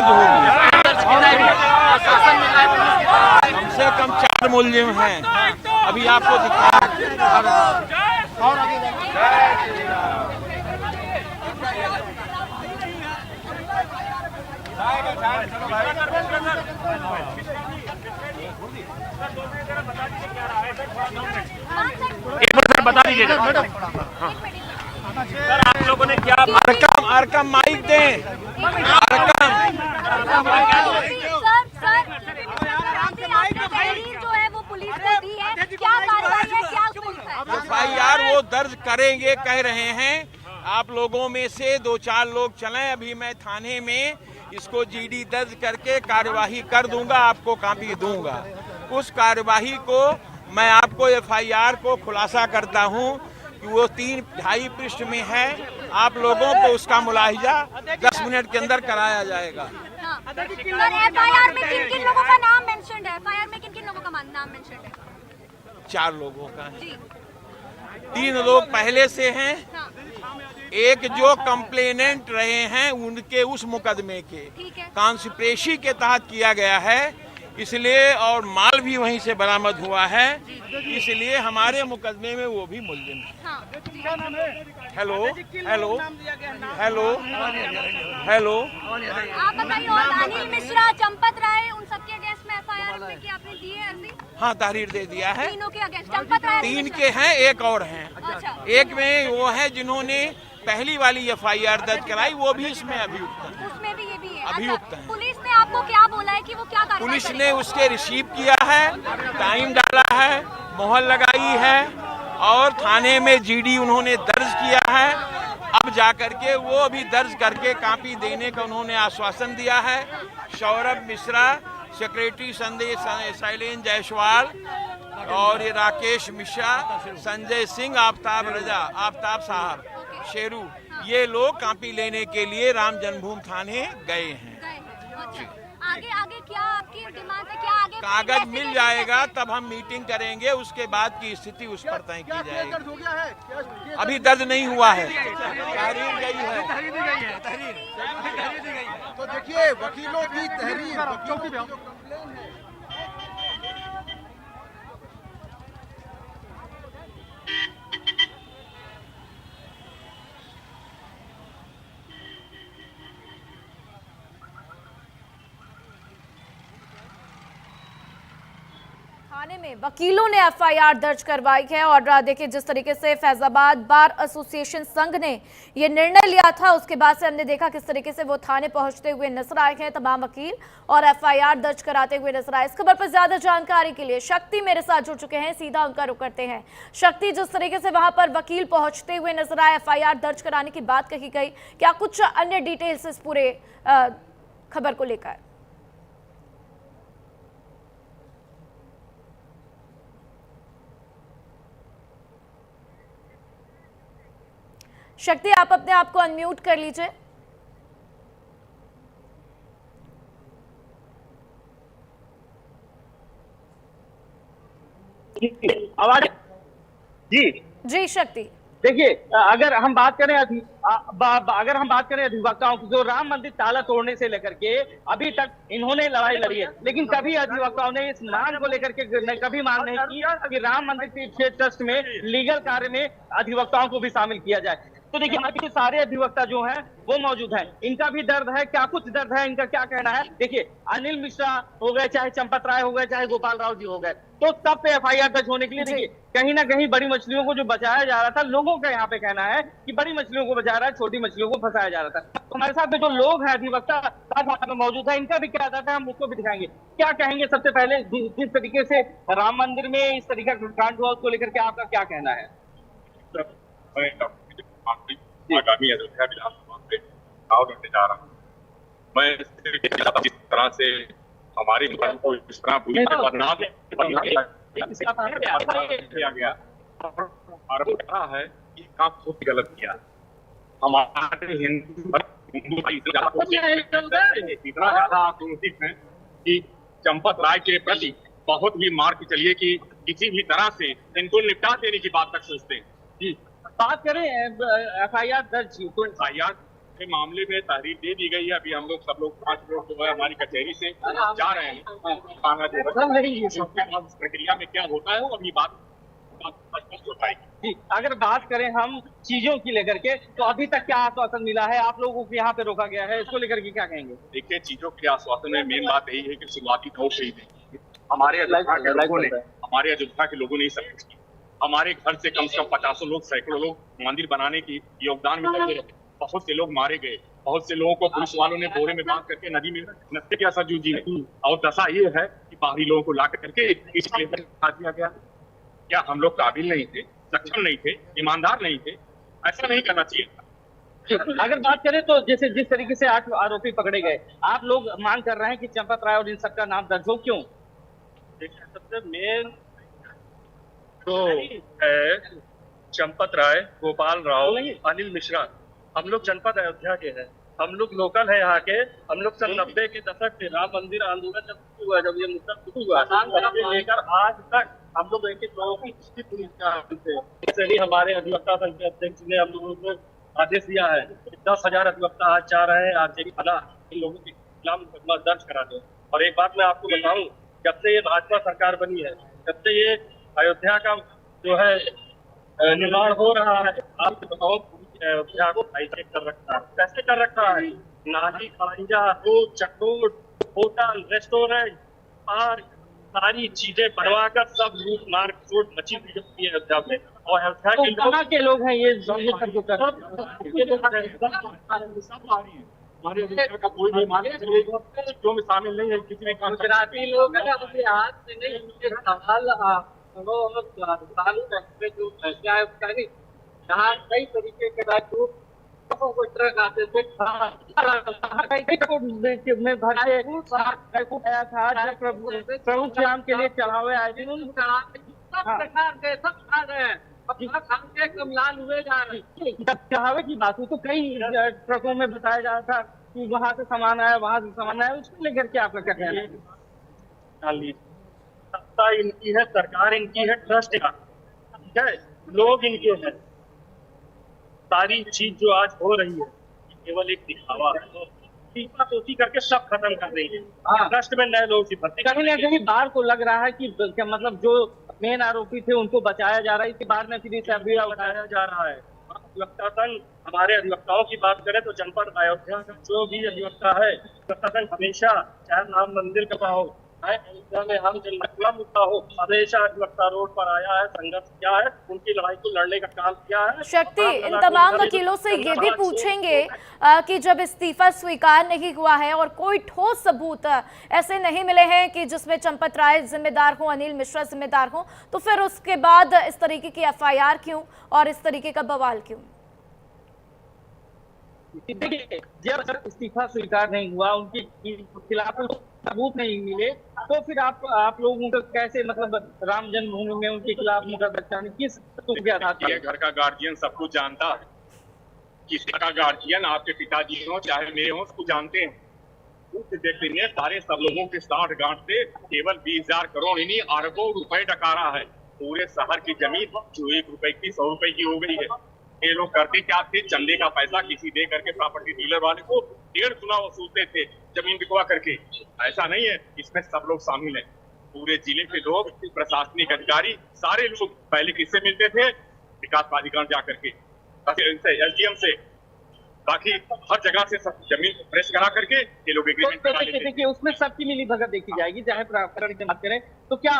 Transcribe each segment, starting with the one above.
दर्ज होगी। कम से कम 4 मुलजिम हैं, अभी आपको दिखाया। एक बार सर बता दीजिएगा सर, आप लोगों ने क्या अरकम माइक दें। जो है वो पुलिस को दी है, क्या कार्रवाई है, क्या FIR वो दर्ज करेंगे कह रहे हैं। आप लोगों में से 2-4 लोग चलें, अभी मैं थाने में इसको GD दर्ज करके कार्यवाही कर दूंगा, आपको कॉपी दूंगा। उस कार्यवाही को मैं आपको FIR को खुलासा करता हूं कि वो 3-2.5 पृष्ठ में है। आप लोगों को उसका मुलाहिजा 10 मिनट के अंदर कराया जाएगा। FIR में किन किन लोगों का नाम मेंशन्ड है? FIR में किन किन लोगों का नाम मेंशन्ड है? 4 लोगों का है। 3 लोग पहले से हैं, एक जो कंप्लेनेंट रहे हैं उनके उस मुकदमे के कॉन्स्पिरेसी के तहत किया गया है, इसलिए और माल भी वहीं से बरामद हुआ है, इसलिए हमारे मुकदमे में वो भी मुलजिम है। हेलो हेलो हेलो हेलो, आप बताइए। और अनिल मिश्रा, चंपत राय, उन सबके अगेंस्ट में FIR में की आपने दी है अर्जी? हाँ, तहरीर दे दिया है। तीनों के अगेंस्ट? चंपत राय 3 के हैं, एक और हैं। अच्छा। एक में वो है जिन्होंने पहली वाली FIR दर्ज कराई, वो भी इसमें अभियुक्त है। उसमें भी ये भी है? अभियुक्त है। पुलिस ने आपको क्या बोला है कि वो क्या कार्रवाई पुलिस करेगी? ने उसके रिसीव किया है, टाइम डाला है, मोहर लगाई है और थाने में GD उन्होंने दर्ज किया है। अब जाकर के वो अभी दर्ज करके कॉपी देने का उन्होंने आश्वासन दिया है। सौरभ मिश्रा, सेक्रेटरी शैलेंद्र जायसवाल और ये राकेश मिश्रा, संजय सिंह, आफ्ताब साहब, शेरू, ये लोग कॉपी लेने के लिए राम जन्मभूमि थाने गए हैं। आगे आगे क्या आपकी डिमांड है? क्या आगे कागज मिल जाएगा तब हम मीटिंग करेंगे, उसके बाद की स्थिति उस पर तय की जाएगी। अभी दर्ज नहीं हुआ है, तहरीर गई है। तो देखिए वकीलों की तहरीर, थाने में वकीलों ने FIR दर्ज करवाई है। और देखिए जिस तरीके से फैजाबाद बार एसोसिएशन संघ ने ये निर्णय लिया था, उसके बाद से हमने देखा किस तरीके से वो थाने पहुंचते हुए नजर आए हैं तमाम वकील और FIR दर्ज कराते हुए नजर आए। इस खबर पर ज्यादा जानकारी के लिए शक्ति मेरे साथ जुड़ चुके हैं, सीधा उनका रुख करते हैं। शक्ति, जिस तरीके से वहां पर वकील पहुंचते हुए नजर आए, FIR दर्ज कराने की बात कही गई, क्या कुछ अन्य डिटेल्स इस पूरे खबर को लेकर? शक्ति, आप अपने आप को अनम्यूट कर लीजिए। आवाज जी शक्ति, देखिए अगर हम बात करें अधिवक्ताओं की, जो राम मंदिर ताला तोड़ने से लेकर के अभी तक इन्होंने लड़ाई लड़ी है, लेकिन कभी अधिवक्ताओं ने इस मांग को लेकर के कभी मांग नहीं की कि राम मंदिर तीर्थ ट्रस्ट में लीगल कार्य में अधिवक्ताओं को भी शामिल किया जाए। तो देखिए हमारे पीछे सारे अधिवक्ता जो हैं वो मौजूद हैं, इनका भी दर्द है, क्या कुछ दर्द है, इनका क्या कहना है। देखिए अनिल मिश्रा हो गए, चाहे चंपत राय हो गए, चाहे गोपाल राव जी हो गए, तो सब पे FIR दर्ज होने के लिए देखिए कहीं ना कहीं बड़ी मछलियों को जो बचाया जा रहा था, लोगों का यहाँ पे कहना है कि बड़ी मछलियों को बचा रहा है, छोटी मछलियों को फंसाया जा रहा था। तो हमारे साथ में जो लोग हैं अधिवक्ता साथ में मौजूद है, इनका भी क्या दर्द है, हम उसको भी दिखाएंगे। क्या कहेंगे सबसे पहले जिस तरीके से राम मंदिर में इस तरीके का कांड हुआ, उसको लेकर के आपका क्या कहना है? आगामी अयोध्या विधानसभा में चुनाव लड़ने जा रहा हूँ। मैं जिस तरह से हमारी को इस तरह बदनाम किया गया, आरोप है कि काम बहुत गलत किया। हमारे हिंदू भाई इतना ज्यादा आक्रोशित है कि चंपत राय के प्रति बहुत ही मार के चलिए कि किसी भी तरह से इनको निपटा देने की बात तक सोचते हैं। जी बात करें FIR दर्ज, तो FIR के मामले में तहरीर दे दी गई है। अभी हम लोग सब लोग 5 लोग जो है हमारी कचहरी से जा रहे हैं थाना जो है। प्रक्रिया में क्या होता है वो अभी बात स्पष्ट हो पाएगी। अगर बात करें हम चीजों की लेकर के, तो अभी तक क्या आश्वासन मिला है? आप लोगों को यहाँ पे रोका गया है, इसको लेकर के क्या कहेंगे? देखिए, चीजों के आश्वासन में मेन बात यही है कि शुरुआती दौर से ही हमारे अयोध्या के लोगों ने ही सब कुछ किया। हमारे घर से कम 50 लोग, सैकड़ों लोग मंदिर बनाने की योगदान में लगे रहे। बहुत से लोग मारे गए, बहुत से लोगों को पुलिस वालों ने बोरे में बांध करके नदी में नत्थे क्या सजू जी ने। और दशा ये है कि बाहरी लोगों को ला करके इस लेवल पर दिया गया। क्या हम लोग काबिल नहीं थे, सक्षम नहीं थे, ईमानदार नहीं थे? ऐसा नहीं करना चाहिए। अगर बात करें तो जैसे जिस तरीके से 8 आरोपी पकड़े गए, आप लोग मांग कर रहे हैं कि चंपत राय और इन सबका नाम दर्ज हो, क्यों? देखिए, सबसे मेन तो है चंपत राय, गोपाल राव, अनिल मिश्रा। हम लोग जनपद अयोध्या के हैं, हम लोग लोकल है यहाँ के। हम लोग सन 90 के दशक से राम मंदिर आंदोलन जब शुरू हुआ, जब ये मुद्दा शुरू हुआ, तब से लेकर आज तक हम लोग एक लोगों की पुलिस का इससे ही हमारे अधिवक्ता संघ के अध्यक्ष ने हम लोगों को आदेश दिया है 10,000 अधिवक्ता आज जा रहे हैं आरजेडी थाना इन लोगों के खिलाफ मुकदमा दर्ज करा दे। और एक बात मैं आपको बताऊं, जब से ये भाजपा सरकार बनी है, जब से ये अयोध्या का जो है निर्माण हो रहा है, आप बताओ अयोध्या को हाईटेक कर रखा है। कैसे कर रखा है? नाली, खड़ंजा, रोड, चक्रोड, होटल, रेस्टोरेंट, पार्क, सारी चीजें बनवाकर सब लूट मार चोट मची हुई है अयोध्या में। और अयोध्या के लोग कहाँ के लोग हैं ये सब जो कर सब आ रही है। हमारे अयोध्या का कोई भी मालिक में शामिल नहीं है। किसी ने गुजराती लोग हैं, अपने हाथ से नहीं, उनके सवाल जहाँ कई तरीके के को ट्रक आते थे में भरे आया था, जब प्रभु श्याम के लिए चढ़ावे आए थे, लाल हुए जा रहे। जब चढ़ावे की बात हुई तो कई ट्रकों में बताया जा रहा था कि वहां से सामान आया, वहां से सामान आया। उसको लेकर के आपका क्या कहना है? सत्ता इनकी है, सरकार इनकी है, ट्रस्ट का, ठीक है, लोग इनके हैं। सारी चीज जो आज हो रही है केवल एक दिखावा है, सोची करके सब खत्म कर रही है। ट्रस्ट में नए लोग की भर्ती कहीं ना कहीं बाहर को लग रहा है कि क्या मतलब जो मेन आरोपी थे उनको बचाया जा रहा है, इसके बाद में फिर इसे अभी बताया जा रहा है। अधिवक्ता संघ, हमारे अधिवक्ताओं की बात करें तो जनपद अयोध्या का जो भी अधिवक्ता है, अधिवक्ता संघ हमेशा, चाहे राम मंदिर का हो, चाहे अयोध्या में हम जनमतला मुद्दा हो, हमेशा अधिवक्ता रोड पर आया है, संघर्ष किया है, उनकी लड़ाई को लड़ने का काम किया है। शक्ति, इन तमाम वकीलों से ये भी पूछेंगे कि जब इस्तीफा स्वीकार नहीं हुआ है और कोई ठोस सबूत ऐसे नहीं मिले हैं कि जिसमें चंपत राय जिम्मेदार हो, अनिल मिश्रा जिम्मेदार हो, तो फिर उसके बाद इस तरीके की एफआईआर क्यों और इस तरीके का बवाल क्यों? देखिए, जब इस्तीफा स्वीकार नहीं हुआ, उनके खिलाफ सबूत नहीं मिले, तो फिर आप लोगों को कैसे मतलब राम जन्मभूमि में उनके खिलाफ मुकदमा किस के आधार पर? घर का गार्जियन सब कुछ जानता है। किसी का गार्जियन आपके पिताजी हो चाहे मेरे हो, उसको जानते हैं। देखते हैं सारे सब लोगों के साठ गांठ से केवल 20,000 करोड़ इन्हीं अरबों रुपए डकारा है। पूरे शहर की जमीन जो 1 रुपए की 100 रुपए की हो गई है। ये लोग करते क्या थे? चंदे का पैसा किसी दे करके प्रॉपर्टी डीलर वाले को 1.5 गुना वसूलते थे जमीन बिकवा करके। ऐसा नहीं है, इसमें सब लोग शामिल हैं। पूरे जिले के लोग, प्रशासनिक अधिकारी, सारे लोग पहले किससे मिलते थे? विकास प्राधिकरण जा करके, एसडीएम से, बाकी हर जगह से सब जमीन प्रेस करा करके ये लोग एग्रीमेंट करा लेते थे। देखिए, उसमें सबकी मिली भगत देखी जाएगी, चाहे प्रकरण की बात करें तो क्या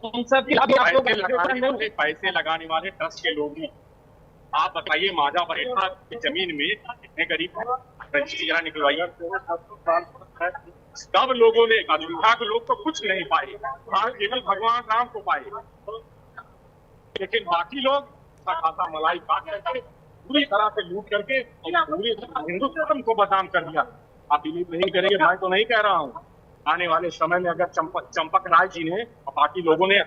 उन सब पैसे लगाने वाले ट्रस्ट के लोग ही। आप बताइए, माझा बरेठा की जमीन में कितने गरीब रजिस्ट्री निकलवाइए, सब लोगों ने, अयोध्या के लोग तो कुछ नहीं पाए, केवल भगवान राम को पाए, लेकिन बाकी लोग खाता मलाई काट करके पूरी तरह से लूट करके पूरी हिंदुत्व को बदनाम कर दिया। आप बिलीव नहीं करेंगे, मैं तो नहीं कह रहा हूँ। आने वाले समय में अगर चंपक राय जी ने और बाकी लोगों ने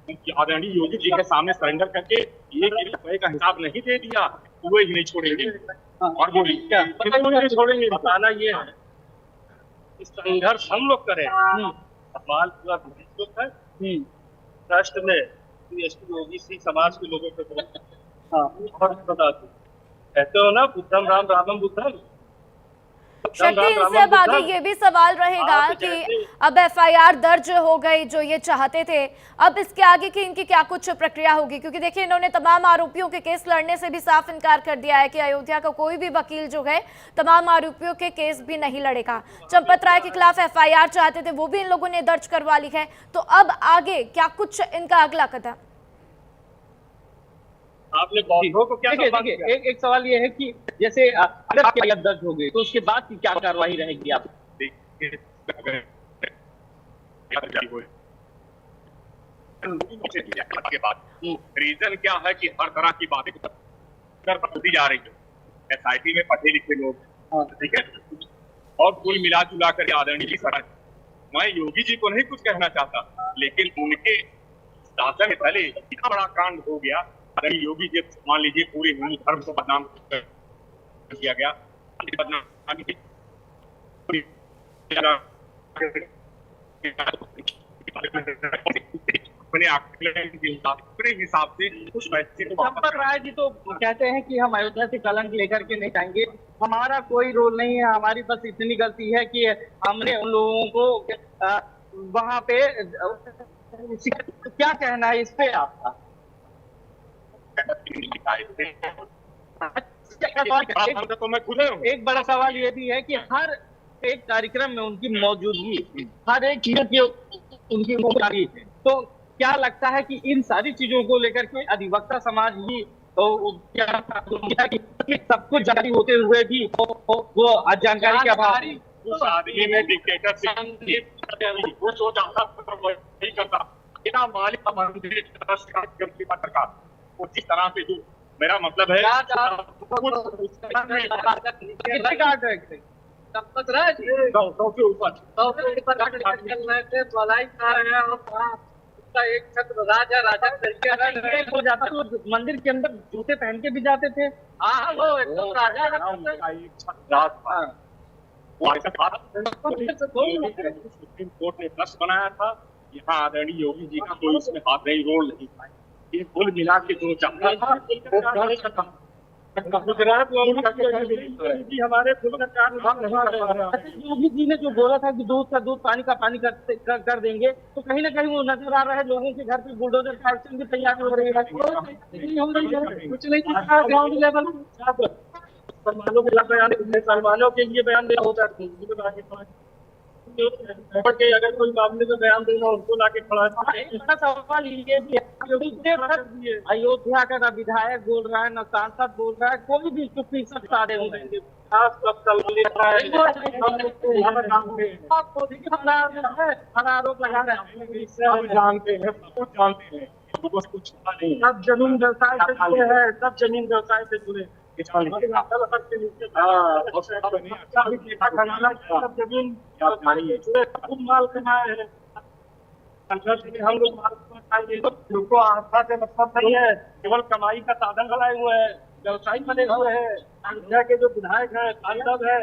आदरणीय योगी जी के सामने सरेंडर करके 1 रुपए का हिसाब नहीं दे दिया, वो ही नहीं छोड़ेंगे। और बोलिए क्या नहीं छोड़ेंगे? बताना ये है, इस संघर्ष हम लोग करें, सवाल पूरा है ट्रस्ट में ओबीसी समाज के लोगों को। और बता दो, कहते हो ना बुद्धम राम रामम बुद्धम, शक्ति, इनसे अब आगे ये भी सवाल रहेगा कि अब एफआईआर दर्ज हो गई जो ये चाहते थे, अब इसके आगे की इनकी क्या कुछ प्रक्रिया होगी? क्योंकि देखिए इन्होंने तमाम आरोपियों के केस लड़ने से भी साफ इनकार कर दिया है कि अयोध्या का कोई भी वकील जो है तमाम आरोपियों के केस भी नहीं लड़ेगा। चंपत राय के खिलाफ एफआईआर चाहते थे, वो भी इन लोगों ने दर्ज करवा ली है। तो अब आगे क्या कुछ इनका अगला कदम? आपने को क्या देखिए एक सवाल ये है कि जैसे अगर एफआईआर दर्ज हो गई तो उसके बाद की क्या कार्रवाई रहेगी? आप के बाद रीजन क्या है कि हर तरह की बातें बढ़ती जा रही है। एसआईटी में पढ़े लिखे लोग, ठीक है, और कुल मिला जुला कर आदरणीय जी सर, मैं योगी जी को नहीं कुछ कहना चाहता, लेकिन उनके शासन में पहले इतना बड़ा कांड हो गया। आदरणीय योगी जी मान लीजिए पूरे हिंदू धर्म को बदनाम किया गया, अपने हिसाब से कुछ पैसे चंपत राय जी तो कहते हैं कि हम अयोध्या से कलंक लेकर के नहीं जाएंगे, हमारा कोई रोल नहीं है, हमारी बस इतनी गलती है कि हमने उन लोगों को वहां पे क्या कहना है इस पे आपका? तो मैं खुद हूं। एक बड़ा सवाल ये भी है कि हर एक कार्यक्रम में उनकी मौजूदगी, हर एक चीज की उनकी मौजूदगी, तो क्या लगता है कि इन सारी चीजों को लेकर के अधिवक्ता समाज ही तो क्या सब कुछ जारी होते हुए भी वो जानकारी के अभाव उस आदमी में डिक्टेटरशिप वो सोचा नहीं करता, बिना मालिक मंदिर ट्रस्ट का सरकार वो जिस तरह से, जो मेरा मतलब है एक छत्र राजा हो जाता तो मंदिर के अंदर जूते पहन के भी जाते थे। सुप्रीम कोर्ट ने ट्रस्ट बनाया था, यहाँ आदरणीय योगी जी का कोई उसमें हाथ नहीं, रोल नहीं। ये कुल मिला के जो चाहता था गुजरात हमारे योगी जी ने जो बोला था कि दूध का दूध पानी का पानी कर देंगे, तो कहीं ना कहीं वो नजर आ रहा है लोगों के घर पे बुलडोजर का एक्शन की तैयारी हो रही है। कुछ नहीं ग्राउंड लेवल मुसलमानों के लिए बयान देना होता है, अगर कोई मामले में बयान देना उनको लाके खड़ा। सवाल ये भी है, अयोध्या का ना विधायक बोल रहा है ना सांसद बोल रहा है, कोई भी चुप्पी सब सारे होंगे। आरोप लगा रहे हैं, जानते हैं, जानते हैं, कुछ नहीं। सब जमीन व्यवसाय से जुड़े हैं, सब जमीन व्यवसाय से जुड़े जमीन माल कमाए हैं, हम लोग को आस्था से मतलब नहीं है, केवल कमाई का साधन बनाए हुए हैं, व्यवसायी बने हुए हैं। अयोध्या के जो विधायक है, सांसद है,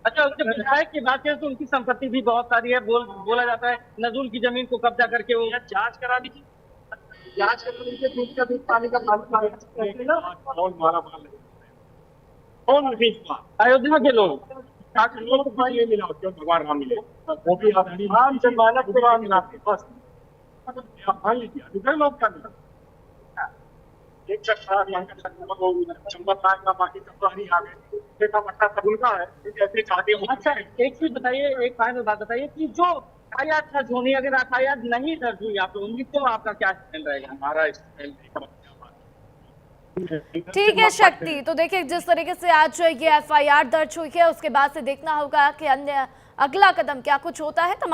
अच्छा उसके विधायक की बात करें तो उनकी संपत्ति भी बहुत सारी है। बोला जाता है नजूल की जमीन को कब्जा करके वो जांच करा दीजिए, जांच करके पानी का अयोध्या के लोग मिला, भगवान राम मिले, वो भी राम जनमानस को राम मिलाते बस लोग का मिला। एक चंपत राय का बाकी कहानी आ गई, देखा मट्टा सब उनका है, ऐसे चाहते हो। अच्छा एक चीज बताइए, एक फाइनल बात बताइए कि जो एफआईआर दर्ज होनी, अगर एफआईआर नहीं दर्ज हुई आप लोगों की, तो आपका क्या स्टैंड रहेगा? हमारा ठीक है शक्ति, तो देखिए जिस तरीके से आज ये एफआईआर दर्ज हुई है उसके बाद से देखना होगा कि अन्य अगला कदम क्या कुछ होता है।